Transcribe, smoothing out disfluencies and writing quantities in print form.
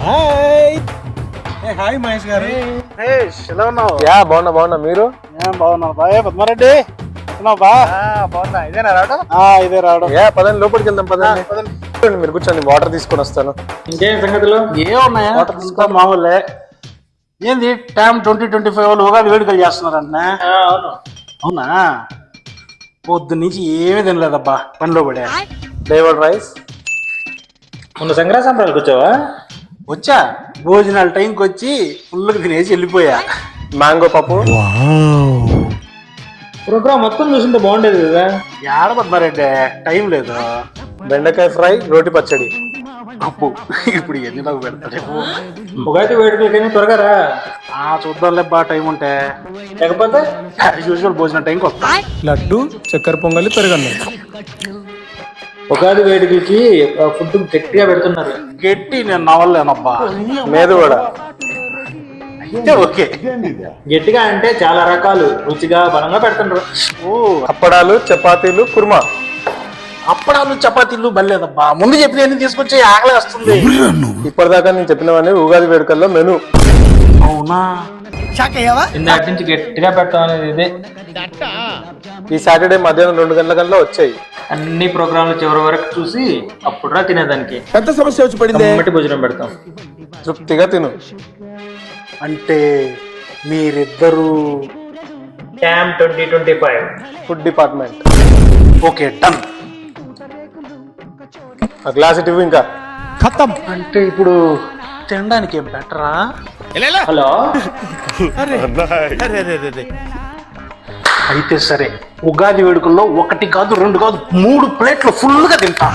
Hi Mahesh గారు. ఎలా ఉన్నావు? బాగున్నా మీరు? బాగున్నావు బాయ్. పద్మారెడ్డి బాగున్నా. ఇదేనా రావడం? ఇదే రావడం. పదండి లోపలికి వెళ్దాం. పదండి మీరు కూర్చోండి, వాటర్ తీసుకొని వస్తాను. ఇంకేం సంగతులు? ఏమున్నాయా? ఇంకా మామూలే. ఏంది టైం 2025 వాళ్ళు ఉగాది వేడుకలు చేస్తున్నారంటే? అవునా? పొద్దు నుంచి ఏమీ తినలేదబ్బా, పనిలో పడే. Flavoured rice. మొన్న సంక్రాంతి సంబరాలకు వచ్చావా? వచ్చా, భోజనాల టైంకి వచ్చి ఫుల్గా తినేసి వెళ్ళిపోయా. మ్యాంగో పప్పు. ప్రోగ్రామ్ మొత్తం చూసింటే బాగుండేది కదా. ఏడ పద్మారెడ్డి, టైం లేదు. బెండకాయ ఫ్రై, రోటి పచ్చడి. అప్పు ఇప్పుడు ఎన్ని నాకు పెడతాడు? ఉగాది వేడుకలకైనా త్వరగా రా. చూద్దాంలే బా, టైం ఉంటే. లేకపోతే యూజువల్ భోజనం టైంకి వస్తా. లడ్డు, చక్కెర పొంగలి, పెరుగన్నం. ఉగాది వేడుకలకి ఫుడ్ గట్టిగా పెడుతున్నారు. గట్టి నేను నవ్వలేనబ్బా. మేదు కూడా. అయితే ఓకే. గట్టిగా అంటే చాలా రకాలు రుచిగా బలంగా పెడుతున్నారు. అప్పడాలు, చపాతీలు, కుర్మా. అప్పడాలు చపాతీలు బలేదబ్బా. ముందు చెప్పిన తీసుకొచ్చి ఆకలి వస్తుంది. ఇప్పటిదాకా నేను చెప్పినవన్నీ ఉగాది వేడుకల్లో మెను. అవునా? ఇందాటి నుంచి గట్టిగా పెడతాం అనేది ఇదే. ఈ సాటర్డే మధ్యాహ్నం 2 గంటల కల్లా వచ్చాయి. అన్ని ప్రోగ్రాంలు చివరి వరకు చూసి అప్పుడురా తినేదానికి. పెద్ద సమస్య వచ్చి పడింది. మట్టి భోజనం పెడతాం. తృప్తిగా తిను. అంటే మీరిద్దరు camp 2025 food department. Okay, done. ఆ గ్లాస్ ఇటు ఇంకా ఖతం. అంటే ఇప్పుడు తినడానికి ఏం బెటరా? హలో. అయితే సరే, ఉగాది వేడుకల్లో 1 కాదు 2 కాదు 3 ప్లేట్లు ఫుల్గా తింటా.